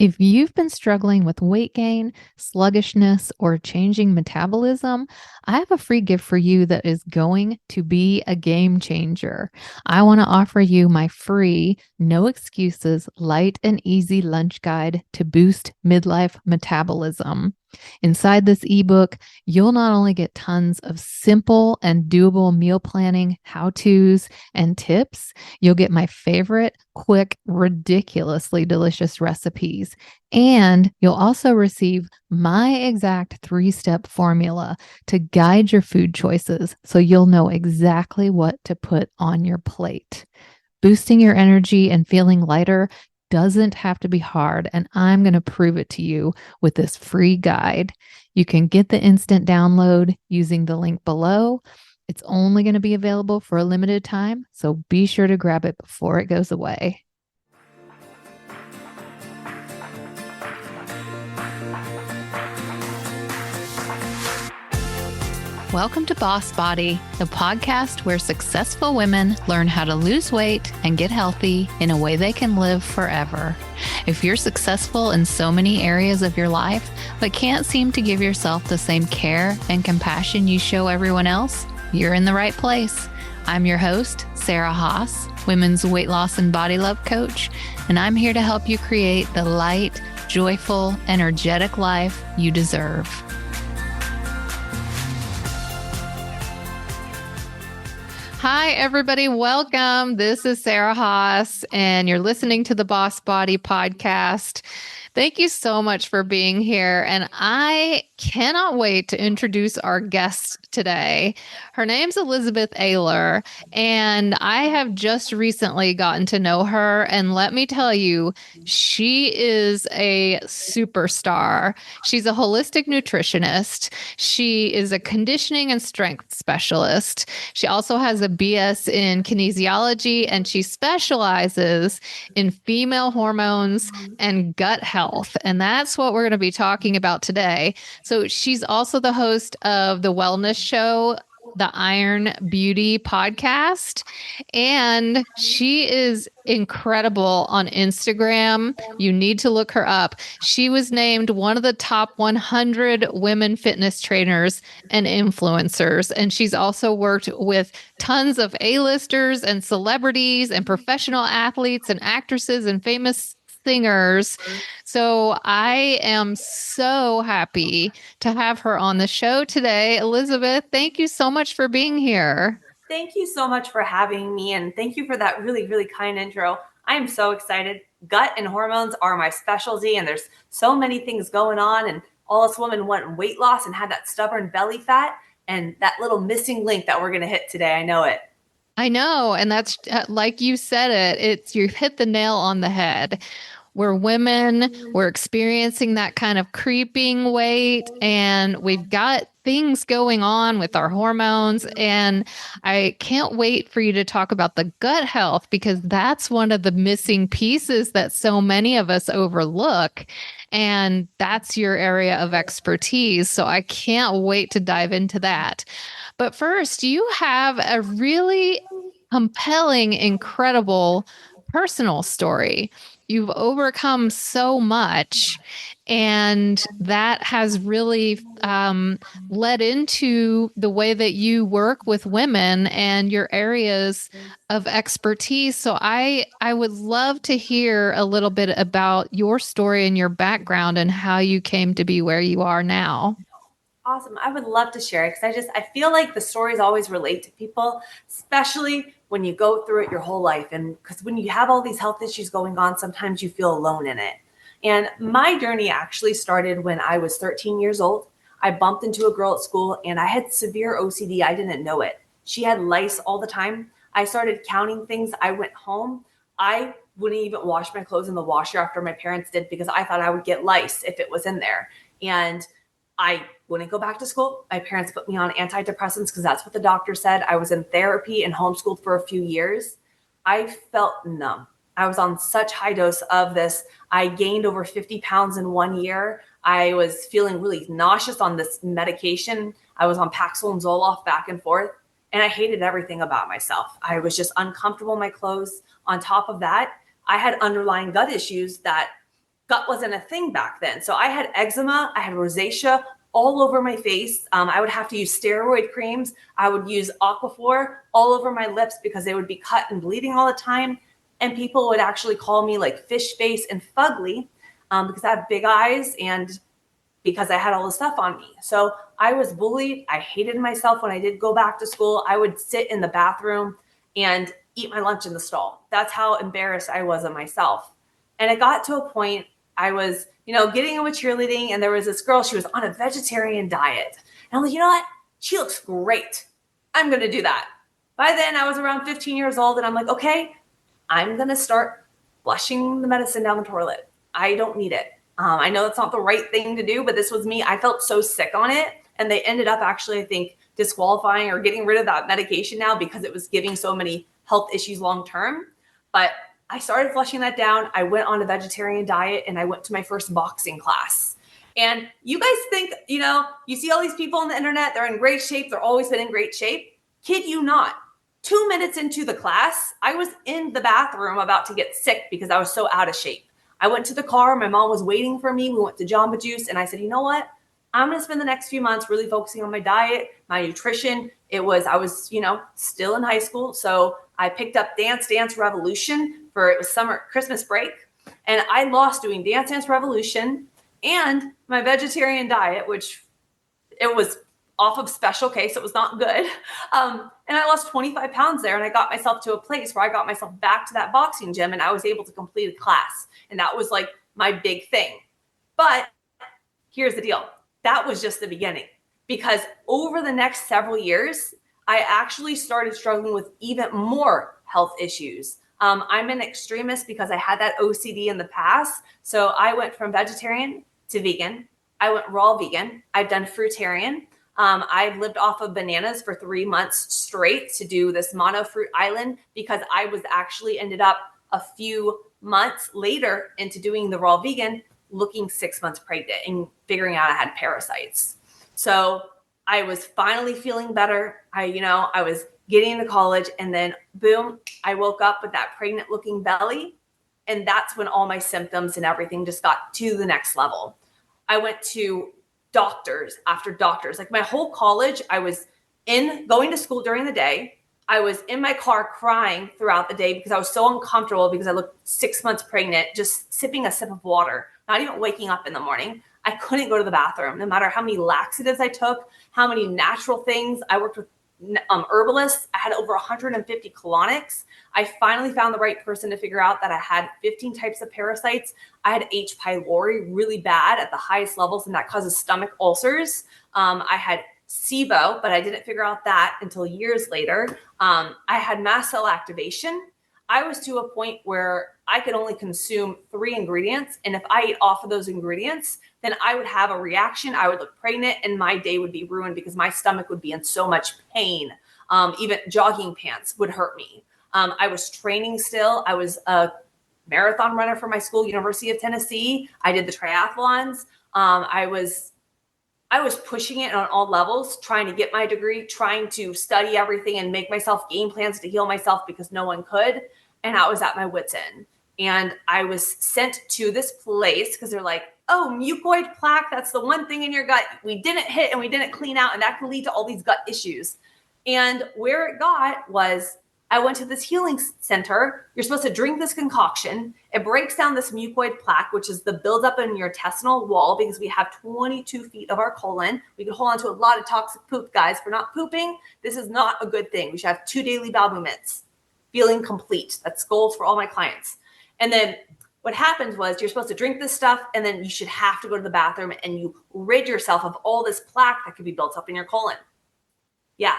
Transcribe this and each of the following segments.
If you've been struggling with weight gain, sluggishness, or changing metabolism, I have a free gift for you that is going to be a game changer. I want to offer you my free, no excuses, light and easy lunch guide to boost midlife metabolism. Inside this ebook, you'll not only get tons of simple and doable meal planning how-tos and tips, you'll get my favorite, quick, ridiculously delicious recipes. And you'll also receive my exact 3-step formula to guide your food choices so you'll know exactly what to put on your plate. Boosting your energy and feeling lighter doesn't have to be hard, and I'm going to prove it to you with this free guide. You can get the instant download using the link below. It's only going to be available for a limited time, so be sure to grab it before it goes away. Welcome to Boss Body, the podcast where successful women learn how to lose weight and get healthy in a way they can live forever. If you're successful in so many areas of your life, but can't seem to give yourself the same care and compassion you show everyone else, you're in the right place. I'm your host, Sarah Haas, women's weight loss and body love coach, and I'm here to help you create the light, joyful, energetic life you deserve. Hi, everybody. Welcome. This is Sarah Haas, and you're listening to the Boss Body podcast. Thank you so much for being here. And I cannot wait to introduce our guest today. Her name's Elizabeth Aylor, and I have just recently gotten to know her. And let me tell you, she is a superstar. She's a holistic nutritionist. She is a conditioning and strength specialist. She also has a BS in kinesiology, and she specializes in female hormones and gut health. And that's what we're going to be talking about today. So she's also the host of the wellness show, the Iron Beauty podcast. And she is incredible on Instagram. You need to look her up. She was named one of the top 100 women fitness trainers and influencers. And she's also worked with tons of A-listers and celebrities and professional athletes and actresses and famous singers. So I am so happy to have her on the show today. Elizabeth, thank you so much for being here. Thank you so much for having me, and thank you for that really, really kind intro. I am so excited. Gut and hormones are my specialty, and there's so many things going on, and all us women want weight loss and had that stubborn belly fat and that little missing link that we're going to hit today. I know it. I know. And that's like you said you hit the nail on the head. We're women, we're experiencing that kind of creeping weight, and we've got things going on with our hormones. And I can't wait for you to talk about the gut health, because that's one of the missing pieces that so many of us overlook. And that's your area of expertise. So I can't wait to dive into that. But first, you have a really compelling, incredible personal story. You've overcome so much, and that has really led into the way that you work with women and your areas of expertise. So I would love to hear a little bit about your story and your background and how you came to be where you are now. Awesome. I would love to share it because I feel like the stories always relate to people, especially when you go through it your whole life. And because when you have all these health issues going on, sometimes you feel alone in it. And my journey actually started when I was 13 years old. I bumped into a girl at school and I had severe OCD. I didn't know it. She had lice all the time. I started counting things. I went home. I wouldn't even wash my clothes in the washer after my parents did because I thought I would get lice if it was in there. And I wouldn't go back to school. My parents put me on antidepressants because that's what the doctor said. I was in therapy and homeschooled for a few years. I felt numb. I was on such high dose of this. I gained over 50 pounds in 1 year. I was feeling really nauseous on this medication. I was on Paxil and Zoloft back and forth, and I hated everything about myself. I was just uncomfortable in my clothes. On top of that, I had underlying gut issues that gut wasn't a thing back then. So I had eczema, I had rosacea all over my face. I would have to use steroid creams. I would use Aquaphor all over my lips because they would be cut and bleeding all the time. And people would actually call me like fish face and fugly because I have big eyes and because I had all the stuff on me. So I was bullied. I hated myself when I did go back to school. I would sit in the bathroom and eat my lunch in the stall. That's how embarrassed I was of myself. And it got to a point I was, getting in with cheerleading, and there was this girl, she was on a vegetarian diet. And I'm like, you know what? She looks great. I'm going to do that. By then I was around 15 years old, and I'm like, okay, I'm going to start flushing the medicine down the toilet. I don't need it. I know that's not the right thing to do, but this was me. I felt so sick on it. And they ended up actually, I think, disqualifying or getting rid of that medication now because it was giving so many health issues long term. But I started flushing that down. I went on a vegetarian diet and I went to my first boxing class. And you guys think, you see all these people on the internet, they're in great shape. They're always been in great shape. Kid you not. 2 minutes into the class, I was in the bathroom about to get sick because I was so out of shape. I went to the car. My mom was waiting for me. We went to Jamba Juice and I said, you know what? I'm going to spend the next few months really focusing on my diet, my nutrition. I was, still in high school. So I picked up Dance Dance Revolution it was summer, Christmas break. And I lost doing Dance Dance Revolution and my vegetarian diet, which it was off of Special K, so it was not good. And I lost 25 pounds there, and I got myself to a place where I got myself back to that boxing gym, and I was able to complete a class. And that was like my big thing. But here's the deal. That was just the beginning, because over the next several years, I actually started struggling with even more health issues. I'm an extremist because I had that OCD in the past. So I went from vegetarian to vegan. I went raw vegan. I've done fruitarian. I've lived off of bananas for 3 months straight to do this mono fruit island because I was actually ended up a few months later into doing the raw vegan, looking 6 months pregnant and figuring out I had parasites. So I was finally feeling better. I was getting into college, and then boom, I woke up with that pregnant looking belly. And that's when all my symptoms and everything just got to the next level. I went to doctors after doctors. Like my whole college, I was going to school during the day. I was in my car crying throughout the day because I was so uncomfortable because I looked 6 months pregnant, just sipping a sip of water, not even waking up in the morning. I couldn't go to the bathroom, no matter how many laxatives I took, how many natural things. I worked with herbalists. I had over 150 colonics. I finally found the right person to figure out that I had 15 types of parasites. I had H. pylori really bad at the highest levels, and that causes stomach ulcers. I had SIBO, but I didn't figure out that until years later. I had mast cell activation. I was to a point where I could only consume 3 ingredients. And if I ate off of those ingredients, then I would have a reaction. I would look pregnant and my day would be ruined because my stomach would be in so much pain. Even jogging pants would hurt me. I was training still. I was a marathon runner for my school, University of Tennessee. I did the triathlons. I was pushing it on all levels, trying to get my degree, trying to study everything and make myself game plans to heal myself because no one could. And I was at my wit's end. And I was sent to this place because they're like, oh, mucoid plaque, that's the one thing in your gut we didn't hit and we didn't clean out, and that can lead to all these gut issues. And where it got was I went to this healing center. You're supposed to drink this concoction. It breaks down this mucoid plaque, which is the buildup in your intestinal wall, because we have 22 feet of our colon. We can hold on to a lot of toxic poop, guys. For not pooping, this is not a good thing. We should have 2 daily bowel movements. Feeling complete. That's goals for all my clients. And then what happened was you're supposed to drink this stuff, and then you should have to go to the bathroom and you rid yourself of all this plaque that could be built up in your colon. Yeah,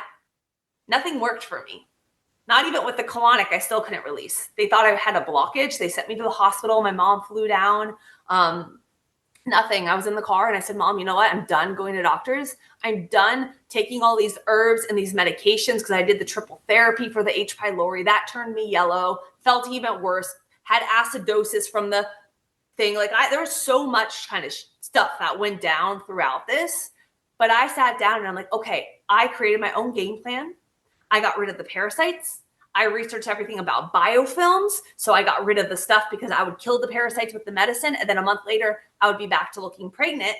nothing worked for me. Not even with the colonic, I still couldn't release. They thought I had a blockage. They sent me to the hospital. My mom flew down. Nothing. I was in the car and I said, Mom, you know what? I'm done going to doctors. I'm done taking all these herbs and these medications because I did the triple therapy for the H. pylori. That turned me yellow, felt even worse, had acidosis from the thing. There was so much kind of stuff that went down throughout this. But I sat down and I'm like, okay, I created my own game plan. I got rid of the parasites. I researched everything about biofilms. So I got rid of the stuff because I would kill the parasites with the medicine. And then a month later, I would be back to looking pregnant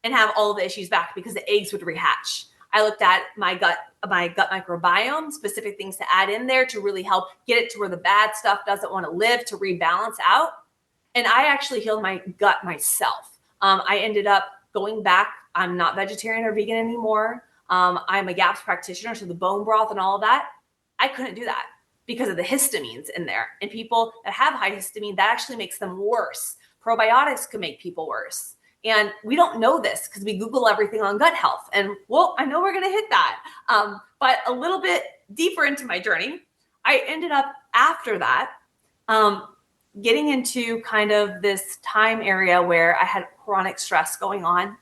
and have all the issues back because the eggs would rehatch. I looked at my gut microbiome, specific things to add in there to really help get it to where the bad stuff doesn't want to live, to rebalance out. And I actually healed my gut myself. I ended up going back. I'm not vegetarian or vegan anymore. I'm a GAPS practitioner, so the bone broth and all of that, I couldn't do that because of the histamines in there. And people that have high histamine, that actually makes them worse. Probiotics can make people worse. And we don't know this because we Google everything on gut health. And well, I know we're going to hit that. But a little bit deeper into my journey, I ended up after that getting into kind of this time area where I had chronic stress going on.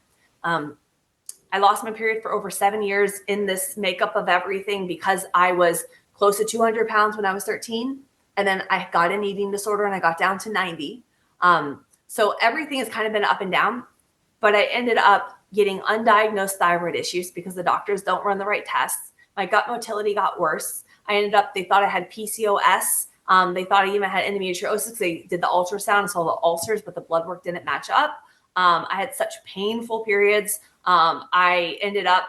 I lost my period for over 7 years in this makeup of everything because I was close to 200 pounds when I was 13. And then I got an eating disorder and I got down to 90. So everything has kind of been up and down, but I ended up getting undiagnosed thyroid issues because the doctors don't run the right tests. My gut motility got worse. They thought I had PCOS. They thought I even had endometriosis. They did the ultrasound and saw the ulcers, but the blood work didn't match up. I had such painful periods. I ended up,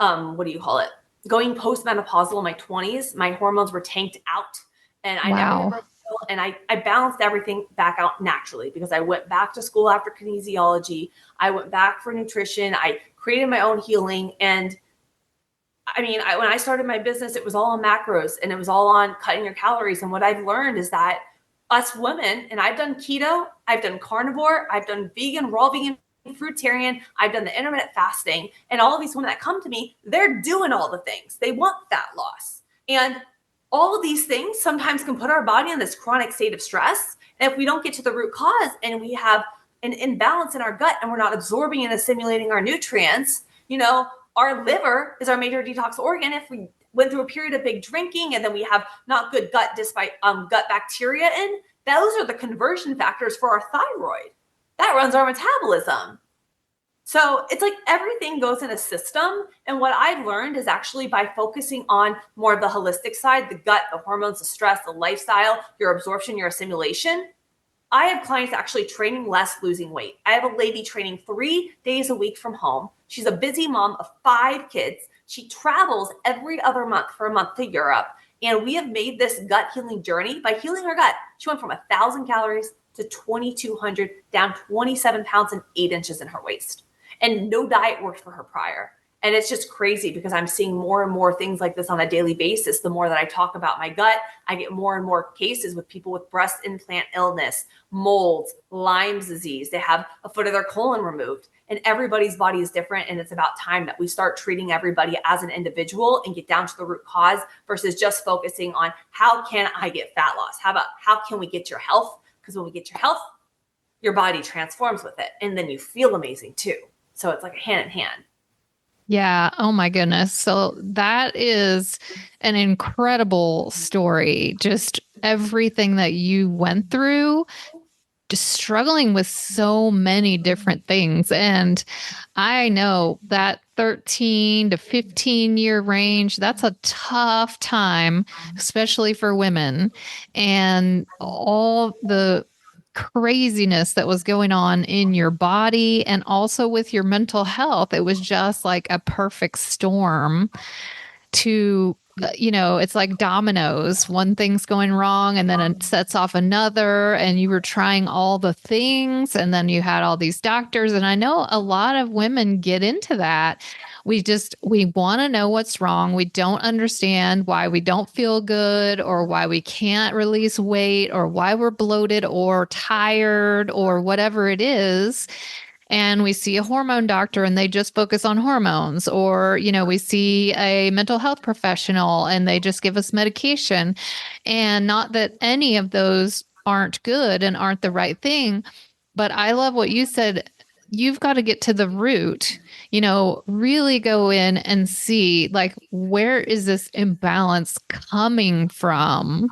going postmenopausal in my 20s. My hormones were tanked out and I never Wow. had a and I balanced everything back out naturally because I went back to school after kinesiology. I went back for nutrition. I created my own healing. And I mean, when I started my business, it was all on macros and it was all on cutting your calories. And what I've learned is that us women, and I've done keto, I've done carnivore, I've done vegan, raw vegan, fruitarian, I've done the intermittent fasting, and all of these women that come to me, they're doing all the things. They want fat loss. And all of these things sometimes can put our body in this chronic state of stress. And if we don't get to the root cause and we have an imbalance in our gut and we're not absorbing and assimilating our nutrients, our liver is our major detox organ. If we went through a period of big drinking and then we have not good gut despite gut bacteria in, those are the conversion factors for our thyroid. That runs our metabolism. So it's like everything goes in a system. And what I've learned is actually by focusing on more of the holistic side, the gut, the hormones, the stress, the lifestyle, your absorption, your assimilation. I have clients actually training less, losing weight. I have a lady training 3 days a week from home. She's a busy mom of 5 kids. She travels every other month for a month to Europe. And we have made this gut healing journey by healing her gut. She went from 1,000 calories to 2,200, down 27 pounds and 8 inches in her waist. And no diet worked for her prior. And it's just crazy because I'm seeing more and more things like this on a daily basis. The more that I talk about my gut, I get more and more cases with people with breast implant illness, molds, Lyme's disease. They have a foot of their colon removed. And everybody's body is different. And it's about time that we start treating everybody as an individual and get down to the root cause versus just focusing on how can I get fat loss? How can we get your health? Because when we get your health, your body transforms with it. And then you feel amazing too. So it's like hand in hand. Yeah. Oh my goodness. So that is an incredible story. Just everything that you went through, just struggling with so many different things. And I know that 13 to 15-year range, that's a tough time, especially for women. And all the craziness that was going on in your body and also with your mental health. It was just like a perfect storm to it's like dominoes. One thing's going wrong and then it sets off another, and you were trying all the things, and then you had all these doctors. And I know a lot of women get into that. We want to know what's wrong. We don't understand why we don't feel good or why we can't release weight or why we're bloated or tired or whatever it is. And we see a hormone doctor and they just focus on hormones, or we see a mental health professional and they just give us medication. And not that any of those aren't good and aren't the right thing, but I love what you said. You've got to get to the root, really go in and see, like, where is this imbalance coming from?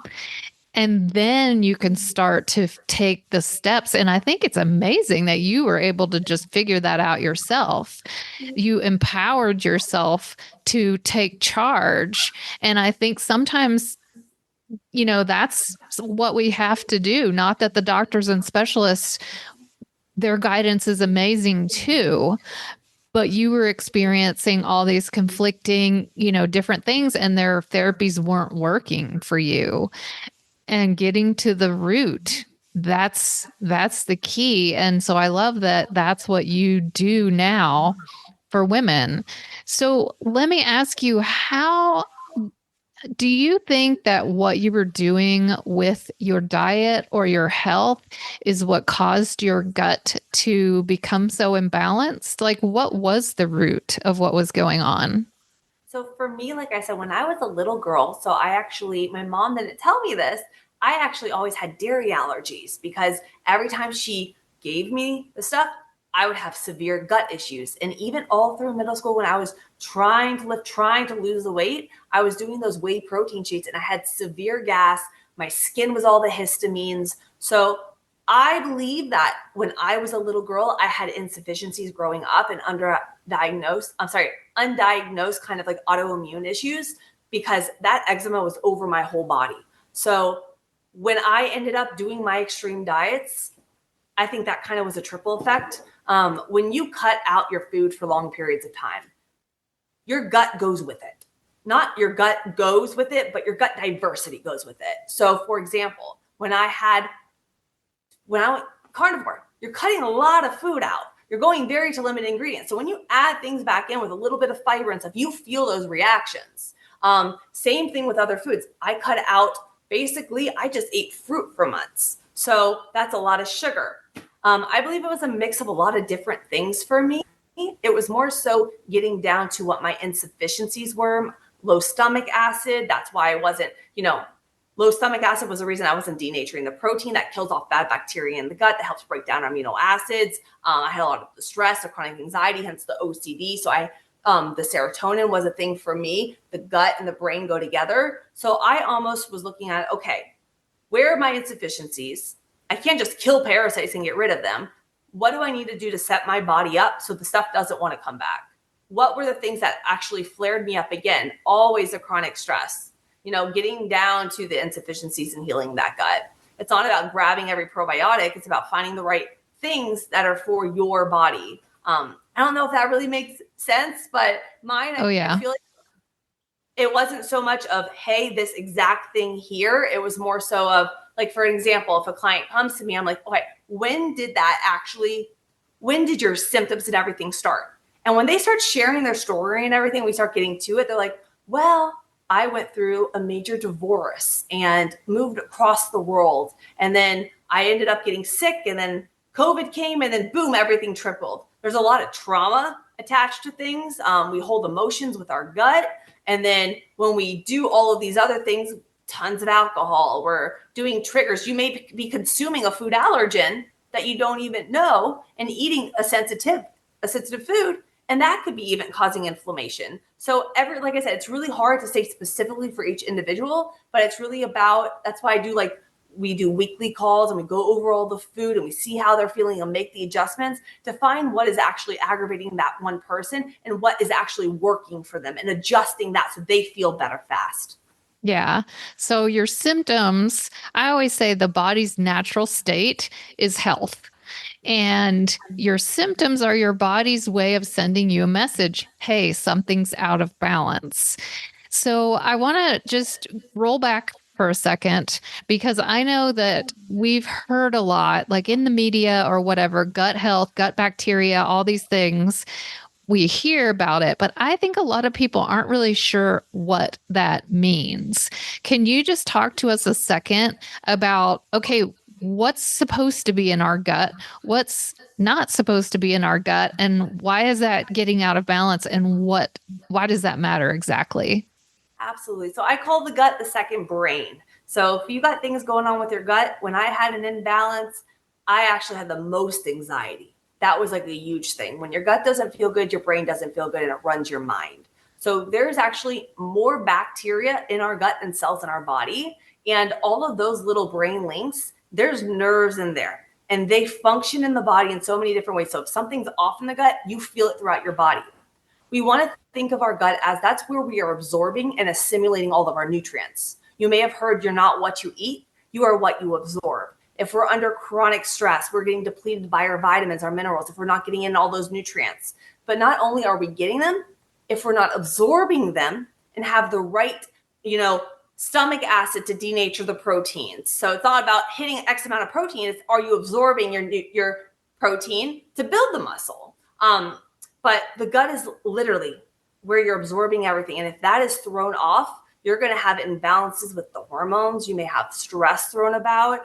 And then you can start to take the steps. And I think it's amazing that you were able to just figure that out yourself. You empowered yourself to take charge. And I think sometimes that's what we have to do. Not that the doctors and specialists, their guidance is amazing too, but you were experiencing all these conflicting, different things, and their therapies weren't working for you. And getting to the root, that's the key. And so I love that that's what you do now for women. So let me ask you, how do you think that what you were doing with your diet or your health is what caused your gut to become so imbalanced? Like, what was the root of what was going on? So for me, like I said, when I was a little girl, so my mom didn't tell me this. I actually always had dairy allergies because every time she gave me the stuff, I would have severe gut issues. And even all through middle school, when I was trying to lift, trying to lose the weight, I was doing those whey protein shakes and I had severe gas. My skin was all the histamines. So I believe that when I was a little girl, I had insufficiencies growing up and undiagnosed kind of like autoimmune issues because that eczema was over my whole body. So when I ended up doing my extreme diets, I think that kind of was a triple effect. When you cut out your food for long periods of time, your gut goes with it. Not your gut goes with it, but your gut diversity goes with it. So for example, when I went carnivore, you're cutting a lot of food out. You're going very to limited ingredients. So when you add things back in with a little bit of fiber and stuff, you feel those reactions. Same thing with other foods. I cut out, basically, I just ate fruit for months. So that's a lot of sugar. I believe it was a mix of a lot of different things for me. It was more so getting down to what my insufficiencies were, low stomach acid. That's why I wasn't, low stomach acid was the reason I wasn't denaturing the protein that kills off bad bacteria in the gut that helps break down amino acids. I had a lot of stress or chronic anxiety, hence the OCD. So the serotonin was a thing for me. The gut and the brain go together. So I almost was looking at, okay, where are my insufficiencies? I can't just kill parasites and get rid of them. What do I need to do to set my body up so the stuff doesn't want to come back? What were the things that actually flared me up again? Always the chronic stress, getting down to the insufficiencies and healing that gut. It's not about grabbing every probiotic. It's about finding the right things that are for your body. I don't know if that really makes sense, but mine, Oh, yeah. I feel like it wasn't so much of, hey, this exact thing here. It was more so of, like, for example, if a client comes to me, I'm like, okay, when did your symptoms and everything start? And when they start sharing their story and everything, we start getting to it. They're like, well, I went through a major divorce and moved across the world. And then I ended up getting sick and then COVID came and then boom, everything tripled. There's a lot of trauma attached to things. We hold emotions with our gut. And then when we do all of these other things, tons of alcohol, we're doing triggers. You may be consuming a food allergen that you don't even know and eating a sensitive food. And that could be even causing inflammation. So like I said, it's really hard to say specifically for each individual, but it's really about, that's why we do weekly calls and we go over all the food and we see how they're feeling and make the adjustments to find what is actually aggravating that one person and what is actually working for them and adjusting that so they feel better fast. Yeah. So your symptoms, I always say the body's natural state is health. And your symptoms are your body's way of sending you a message. Hey, something's out of balance. So I want to just roll back for a second because I know that we've heard a lot, like in the media or whatever, gut health, gut bacteria, all these things. We hear about it, but I think a lot of people aren't really sure what that means. Can you just talk to us a second about, okay, what's supposed to be in our gut? What's not supposed to be in our gut? And why is that getting out of balance? And why does that matter exactly? Absolutely. So I call the gut the second brain. So if you got things going on with your gut, when I had an imbalance, I actually had the most anxiety. That was like a huge thing. When your gut doesn't feel good, your brain doesn't feel good and it runs your mind. So there's actually more bacteria in our gut than cells in our body. And all of those little brain links, there's nerves in there and they function in the body in so many different ways. So if something's off in the gut, you feel it throughout your body. We want to think of our gut as that's where we are absorbing and assimilating all of our nutrients. You may have heard you're not what you eat, you are what you absorb. If we're under chronic stress, we're getting depleted by our vitamins, our minerals, if we're not getting in all those nutrients. But not only are we getting them, if we're not absorbing them and have the right, stomach acid to denature the proteins. So it's not about hitting X amount of protein. It's, are you absorbing your protein to build the muscle? But the gut is literally where you're absorbing everything. And if that is thrown off, you're going to have imbalances with the hormones. You may have stress thrown about.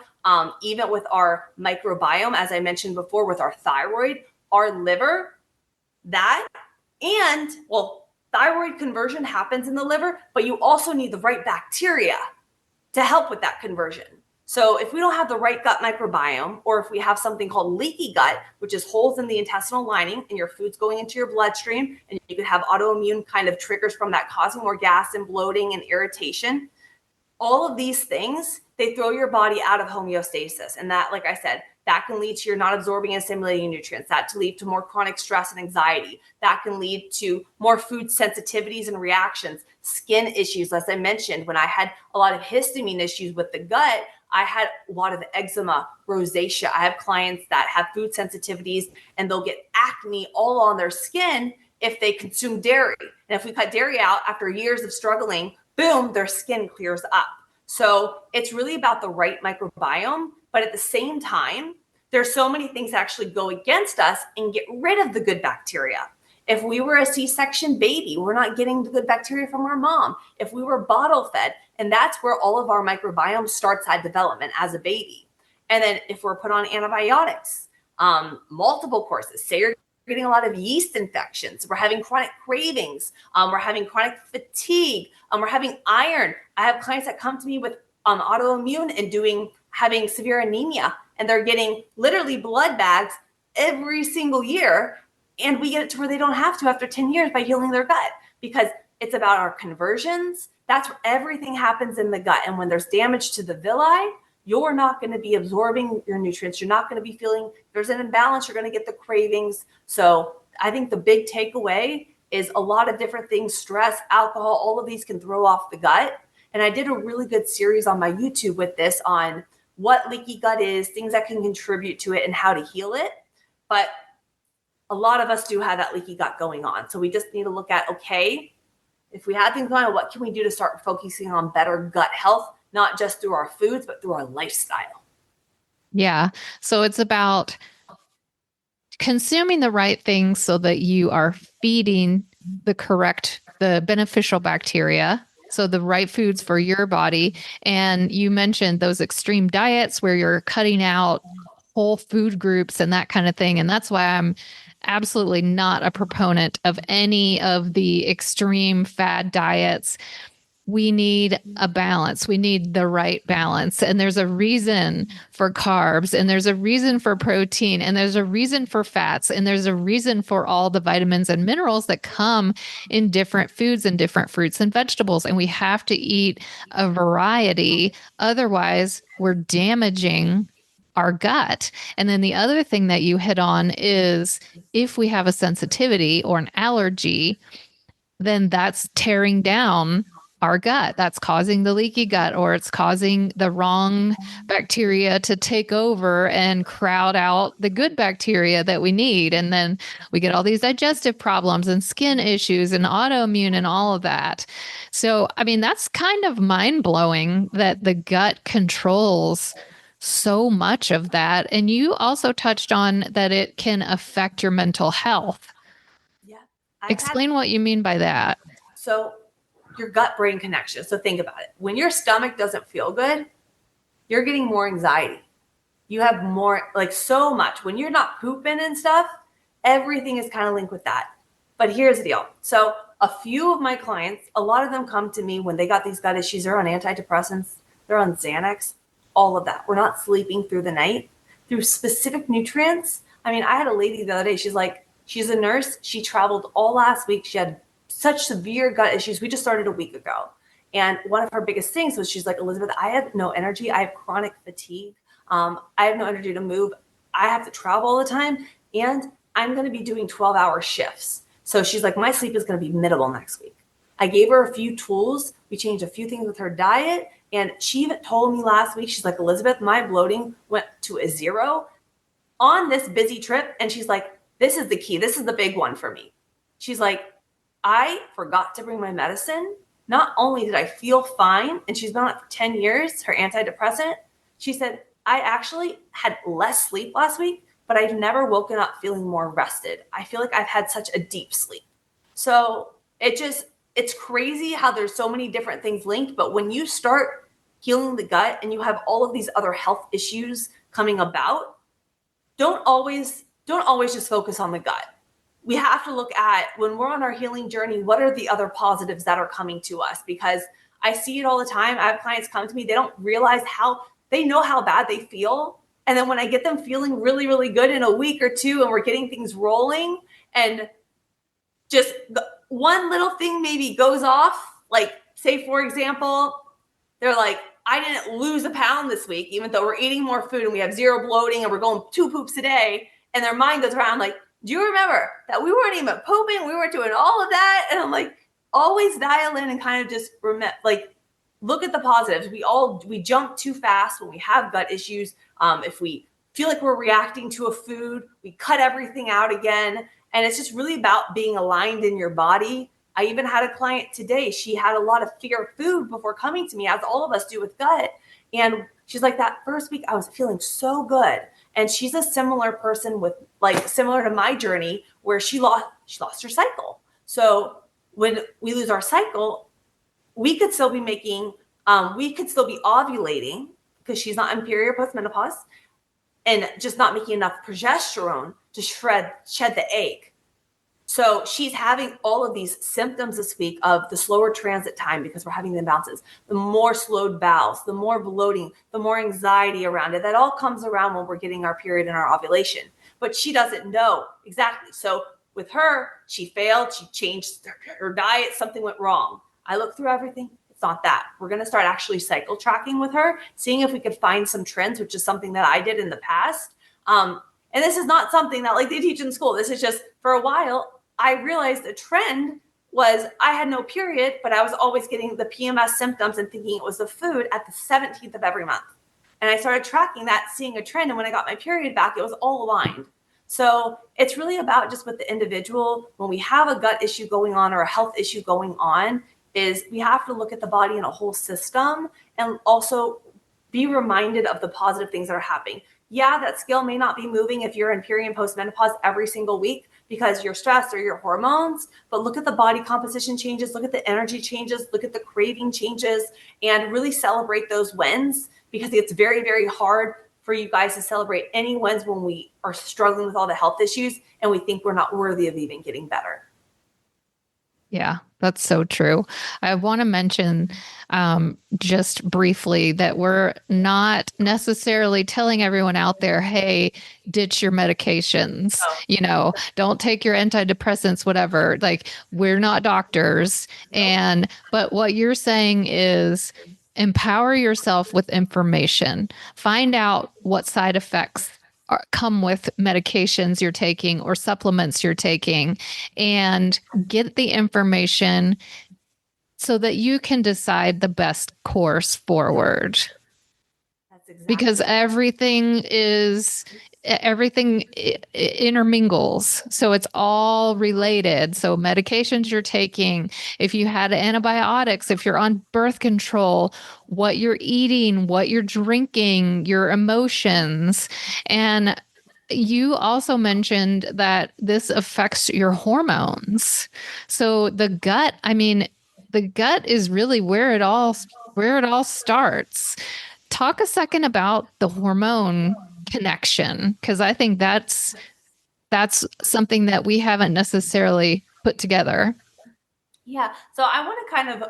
Even with our microbiome, as I mentioned before, with our thyroid, our liver, thyroid conversion happens in the liver, but you also need the right bacteria to help with that conversion. So if we don't have the right gut microbiome, or if we have something called leaky gut, which is holes in the intestinal lining and your food's going into your bloodstream, and you could have autoimmune kind of triggers from that causing more gas and bloating and irritation, all of these things, they throw your body out of homeostasis. And that, like I said, that can lead to you're not absorbing and assimilating nutrients. That to lead to more chronic stress and anxiety. That can lead to more food sensitivities and reactions, skin issues. As I mentioned, when I had a lot of histamine issues with the gut, I had a lot of eczema, rosacea. I have clients that have food sensitivities and they'll get acne all on their skin if they consume dairy. And if we cut dairy out after years of struggling, boom, their skin clears up. So it's really about the right microbiome. But at the same time, there's so many things that actually go against us and get rid of the good bacteria. If we were a C-section baby, we're not getting the good bacteria from our mom. If we were bottle fed, and that's where all of our microbiome starts at development as a baby. And then if we're put on antibiotics, multiple courses, say you're getting a lot of yeast infections, we're having chronic cravings, we're having chronic fatigue, we're having iron. I have clients that come to me with autoimmune and having severe anemia, and they're getting literally blood bags every single year. And we get it to where they don't have to after 10 years by healing their gut, because it's about our conversions. That's where everything happens in the gut. And when there's damage to the villi, you're not going to be absorbing your nutrients. You're not going to be feeling, there's an imbalance. You're going to get the cravings. So I think the big takeaway is a lot of different things, stress, alcohol, all of these can throw off the gut. And I did a really good series on my YouTube with this on what leaky gut is, things that can contribute to it, and how to heal it. But a lot of us do have that leaky gut going on. So we just need to look at, okay, if we have things going on, what can we do to start focusing on better gut health, not just through our foods, but through our lifestyle? Yeah. So it's about consuming the right things so that you are feeding the beneficial bacteria. So the right foods for your body. And you mentioned those extreme diets where you're cutting out whole food groups and that kind of thing. And that's why I'm absolutely not a proponent of any of the extreme fad diets. We need a balance. We need the right balance. And there's a reason for carbs, and there's a reason for protein, and there's a reason for fats, and there's a reason for all the vitamins and minerals that come in different foods and different fruits and vegetables. And we have to eat a variety. Otherwise, we're damaging our gut. And then the other thing that you hit on is if we have a sensitivity or an allergy, then that's tearing down our gut. That's causing the leaky gut, or it's causing the wrong bacteria to take over and crowd out the good bacteria that we need. And then we get all these digestive problems and skin issues and autoimmune and all of that. So, I mean, that's kind of mind blowing that the gut controls so much of that. And you also touched on that it can affect your mental health. Yeah. Explain what you mean by that. So your gut-brain connection. So think about it. When your stomach doesn't feel good, you're getting more anxiety. You have more, like so much. When you're not pooping and stuff, everything is kind of linked with that. But here's the deal. So a few of my clients, a lot of them come to me when they got these gut issues. They're on antidepressants. They're on Xanax, all of that. We're not sleeping through the night through specific nutrients. I mean, I had a lady the other day. She's a nurse. She traveled all last week. She had such severe gut issues. We just started a week ago. And one of her biggest things was she's like, Elizabeth, I have no energy. I have chronic fatigue. I have no energy to move. I have to travel all the time. And I'm going to be doing 12-hour shifts. So she's like, my sleep is going to be minimal next week. I gave her a few tools. We changed a few things with her diet. And she even told me last week, she's like, Elizabeth, my bloating went to a 0 on this busy trip. And she's like, this is the key. This is the big one for me. She's like, I forgot to bring my medicine. Not only did I feel fine, and she's been on it for 10 years, her antidepressant, she said, I actually had less sleep last week, but I've never woken up feeling more rested. I feel like I've had such a deep sleep. So it's crazy how there's so many different things linked, but when you start healing the gut and you have all of these other health issues coming about, don't always just focus on the gut. We have to look at, when we're on our healing journey, what are the other positives that are coming to us? Because I see it all the time. I have clients come to me, they don't realize they know how bad they feel. And then when I get them feeling really, really good in a week or two, and we're getting things rolling, and just one little thing maybe goes off, like say, for example, they're like, I didn't lose a pound this week, even though we're eating more food and we have 0 bloating and we're going 2 poops a day. And their mind goes around like, do you remember that we weren't even pooping? We weren't doing all of that. And I'm like, always dial in and kind of just look at the positives. We jump too fast when we have gut issues. If we feel like we're reacting to a food, we cut everything out again. And it's just really about being aligned in your body. I even had a client today. She had a lot of fear of food before coming to me, as all of us do with gut. And she's like, that first week I was feeling so good. And she's a similar person with, like, similar to my journey, where she lost her cycle. So when we lose our cycle, we could still be ovulating, because she's not in period postmenopause, and just not making enough progesterone to shed the egg. So she's having all of these symptoms this week of the slower transit time, because we're having the imbalances, the more slowed bowels, the more bloating, the more anxiety around it. That all comes around when we're getting our period and our ovulation. But she doesn't know exactly. So with her, she failed. She changed her diet. Something went wrong. I looked through everything. It's not that. We're going to start actually cycle tracking with her, seeing if we could find some trends, which is something that I did in the past. And this is not something that like they teach in school. This is just, for a while, I realized the trend was I had no period, but I was always getting the PMS symptoms and thinking it was the food at the 17th of every month. And I started tracking that, seeing a trend. And when I got my period back, it was all aligned. So it's really about just with the individual, when we have a gut issue going on or a health issue going on, is we have to look at the body in a whole system and also be reminded of the positive things that are happening. Yeah, that scale may not be moving if you're in period and postmenopause every single week because you're stressed or your hormones, but look at the body composition changes, look at the energy changes, look at the craving changes, and really celebrate those wins, because it's very, very hard for you guys to celebrate any wins when we are struggling with all the health issues and we think we're not worthy of even getting better. Yeah, that's so true. I want to mention just briefly that we're not necessarily telling everyone out there, hey, ditch your medications, don't take your antidepressants, whatever. Like, we're not doctors. But what you're saying is empower yourself with information. Find out what side effects come with medications you're taking or supplements you're taking, and get the information so that you can decide the best course forward. That's exactly. Because everything intermingles. So it's all related. So medications you're taking, if you had antibiotics, if you're on birth control, what you're eating, what you're drinking, your emotions. And you also mentioned that this affects your hormones. So the gut is really where it all starts. Talk a second about the hormone connection, because I think that's something that we haven't necessarily put together. Yeah. So I want to kind of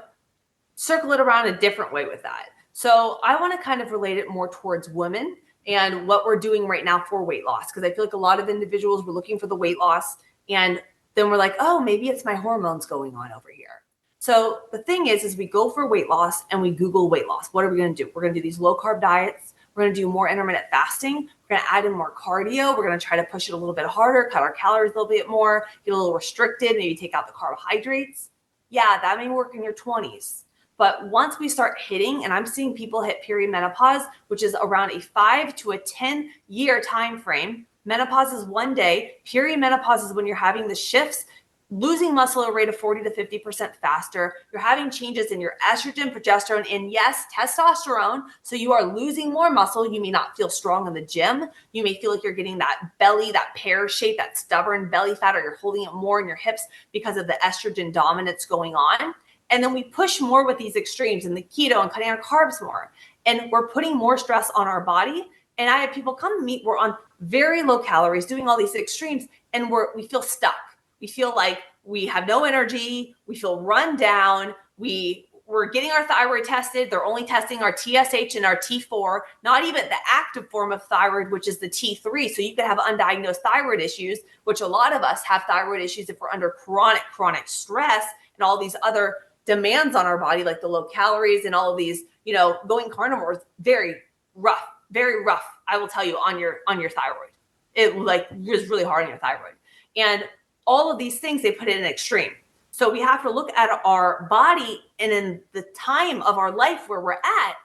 circle it around a different way with that. So I want to kind of relate it more towards women and what we're doing right now for weight loss, because I feel like a lot of individuals were looking for the weight loss, and then we're like, oh, maybe it's my hormones going on over here. So the thing is we go for weight loss and we Google weight loss. What are we going to do? We're going to do these low carb diets. We're going to do more intermittent fasting. We're going to add in more cardio. We're going to try to push it a little bit harder, cut our calories a little bit more, get a little restricted, maybe take out the carbohydrates. Yeah, that may work in your 20s. But once we start hitting, and I'm seeing people hit perimenopause, which is around a 5 to a 10-year time frame. Menopause is 1 day. Perimenopause is when you're having the shifts, losing muscle at a rate of 40 to 50% faster. You're having changes in your estrogen, progesterone, and yes, testosterone. So you are losing more muscle. You may not feel strong in the gym. You may feel like you're getting that belly, that pear shape, that stubborn belly fat, or you're holding it more in your hips because of the estrogen dominance going on. And then we push more with these extremes and the keto and cutting our carbs more. And we're putting more stress on our body. And I have people come to me, we're on very low calories, doing all these extremes, and we feel stuck. We feel like we have no energy. We feel run down. We're getting our thyroid tested. They're only testing our TSH and our T4, not even the active form of thyroid, which is the T3. So you could have undiagnosed thyroid issues, which a lot of us have thyroid issues if we're under chronic stress and all these other demands on our body, like the low calories and all of these, going carnivore is very rough, I will tell you, on your thyroid. It is really hard on your thyroid. And all of these things, they put in an extreme. So we have to look at our body, and in the time of our life where we're at,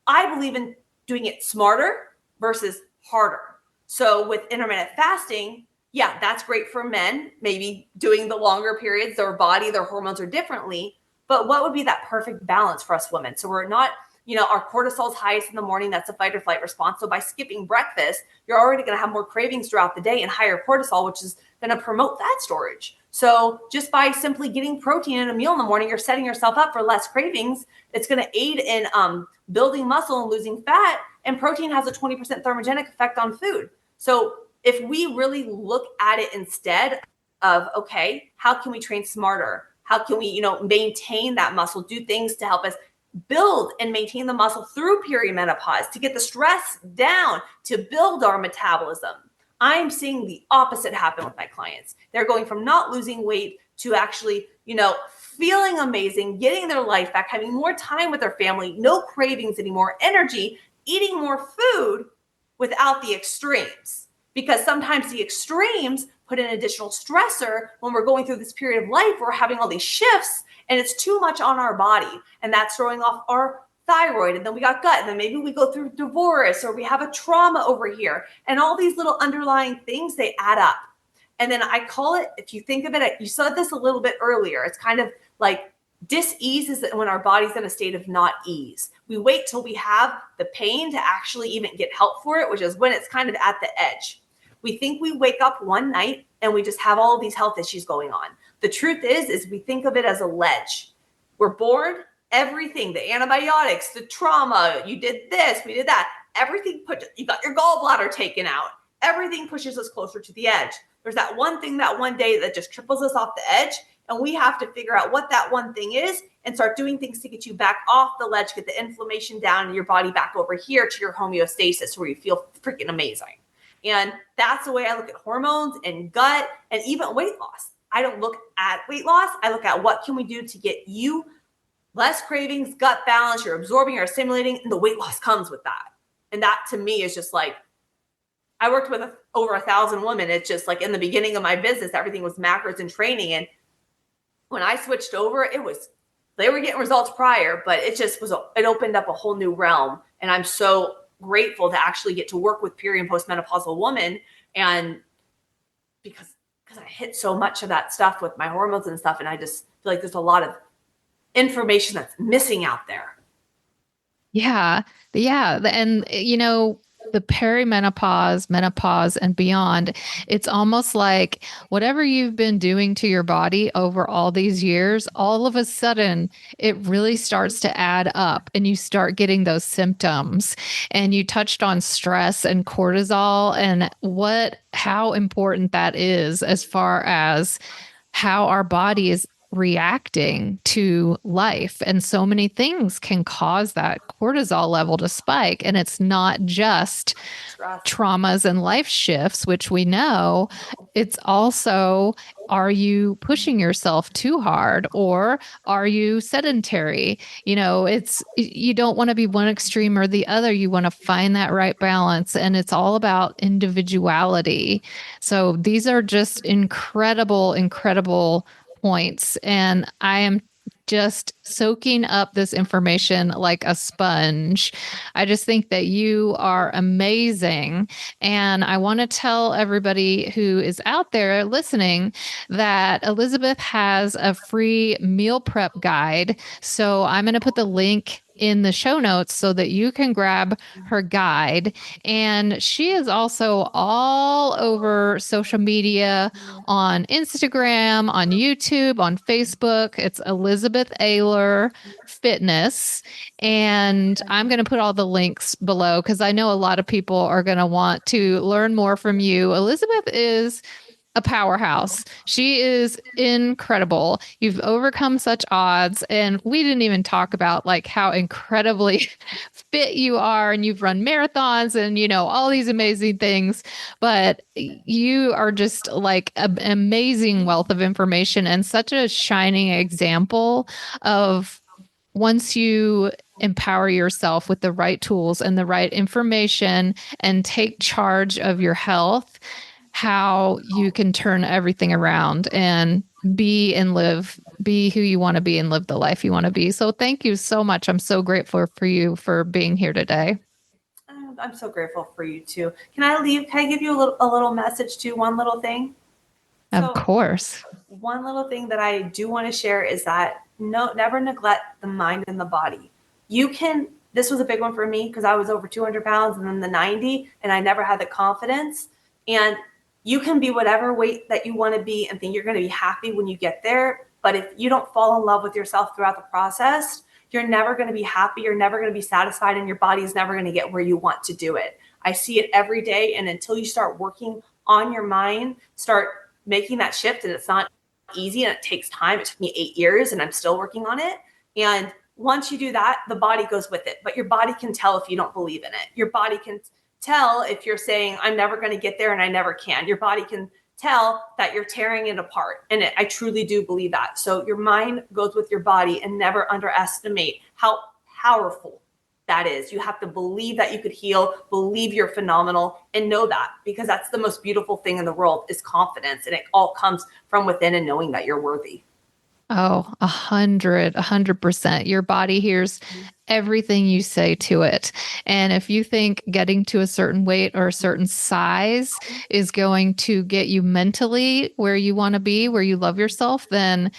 I believe in doing it smarter versus harder. So with intermittent fasting, yeah, that's great for men, maybe doing the longer periods, their body, their hormones are differently. But what would be that perfect balance for us women? So we're not, our cortisol is highest in the morning. That's a fight or flight response. So by skipping breakfast, you're already going to have more cravings throughout the day and higher cortisol, which is going to promote fat storage. So just by simply getting protein in a meal in the morning, you're setting yourself up for less cravings. It's going to aid in building muscle and losing fat. And protein has a 20% thermogenic effect on food. So if we really look at it instead of, okay, how can we train smarter? How can we, maintain that muscle, do things to help us build and maintain the muscle through perimenopause, to get the stress down, to build our metabolism? I'm seeing the opposite happen with my clients. They're going from not losing weight to actually, feeling amazing, getting their life back, having more time with their family, no cravings anymore, energy, eating more food without the extremes. Because sometimes the extremes put an additional stressor when we're going through this period of life. We're having all these shifts and it's too much on our body, and that's throwing off our thyroid. And then we got gut, and then maybe we go through divorce, or we have a trauma over here, and all these little underlying things, they add up. And then I call it, if you think of it, you said this a little bit earlier, it's kind of like dis-ease is when our body's in a state of not ease. We wait till we have the pain to actually even get help for it, which is when it's kind of at the edge. We think we wake up one night and we just have all of these health issues going on. The truth is we think of it as a ledge. We're bored. Everything, the antibiotics, the trauma, you did this, we did that. Everything you got your gallbladder taken out. Everything pushes us closer to the edge. There's that one thing that one day that just triples us off the edge. And we have to figure out what that one thing is and start doing things to get you back off the ledge, get the inflammation down and your body back over here to your homeostasis where you feel freaking amazing. And that's the way I look at hormones and gut and even weight loss. I don't look at weight loss. I look at what can we do to get you less cravings, gut balance, you're absorbing, you're assimilating, and the weight loss comes with that. And that to me is just like, I worked with over 1,000 women. It's just like in the beginning of my business, everything was macros and training. And when I switched over, they were getting results prior, but it opened up a whole new realm. And I'm so grateful to actually get to work with peri and postmenopausal women. And because I hit so much of that stuff with my hormones and stuff. And I just feel like there's a lot of information that's missing out there. Yeah. Yeah. And, the perimenopause, menopause, and beyond, it's almost like whatever you've been doing to your body over all these years, all of a sudden it really starts to add up and you start getting those symptoms. And you touched on stress and cortisol and how important that is as far as how our body is reacting to life. And so many things can cause that cortisol level to spike. And it's not just traumas and life shifts, which we know. It's also, are you pushing yourself too hard or are you sedentary? You don't want to be one extreme or the other. You want to find that right balance. And it's all about individuality. So these are just incredible, incredible points. And I am just soaking up this information like a sponge. I just think that you are amazing. And I want to tell everybody who is out there listening that Elizabeth has a free meal prep guide. So I'm going to put the link in the show notes so that you can grab her guide. And she is also all over social media, on Instagram, on YouTube, on Facebook. It's Elizabeth Aylor Fitness. And I'm going to put all the links below because I know a lot of people are going to want to learn more from you. Elizabeth is a powerhouse. She is incredible. You've overcome such odds. And we didn't even talk about like how incredibly fit you are, and you've run marathons and, all these amazing things. But you are just like an amazing wealth of information and such a shining example of once you empower yourself with the right tools and the right information and take charge of your health, how you can turn everything around and be who you want to be and live the life you want to be. So thank you so much. I'm so grateful for you for being here today. I'm so grateful for you too. Can I give you a little message too? One little thing. Of course. One little thing that I do want to share is that never neglect the mind and the body. This was a big one for me because I was over 200 pounds and then the 90, and I never had the confidence. And you can be whatever weight that you want to be and think you're going to be happy when you get there. But if you don't fall in love with yourself throughout the process, you're never going to be happy. You're never going to be satisfied, and your body is never going to get where you want to do it. I see it every day. And until you start working on your mind, start making that shift. And it's not easy and it takes time. It took me 8 years and I'm still working on it. And once you do that, the body goes with it. But your body can tell if you don't believe in it. Your body can tell if you're saying, I'm never going to get there and I never can. Your body can tell that you're tearing it apart. And I truly do believe that. So your mind goes with your body, and never underestimate how powerful that is. You have to believe that you could heal, believe you're phenomenal, and know that, because that's the most beautiful thing in the world is confidence. And it all comes from within and knowing that you're worthy. Oh, 100%. Your body hears everything you say to it. And if you think getting to a certain weight or a certain size is going to get you mentally where you want to be, where you love yourself, then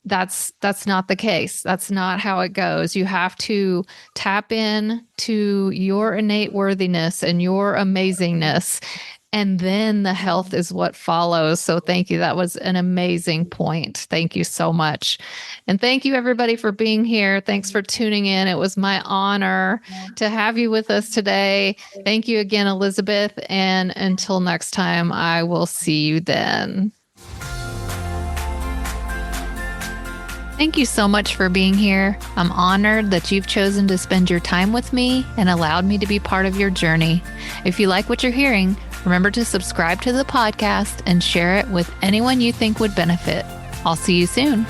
that's not the case. That's not how it goes. You have to tap in to your innate worthiness and your amazingness. And then the health is what follows. So thank you. That was an amazing point. Thank you so much. And thank you, everybody, for being here. Thanks for tuning in. It was my honor to have you with us today. Thank you again, Elizabeth. And until next time, I will see you then. Thank you so much for being here. I'm honored that you've chosen to spend your time with me and allowed me to be part of your journey. If you like what you're hearing, remember to subscribe to the podcast and share it with anyone you think would benefit. I'll see you soon.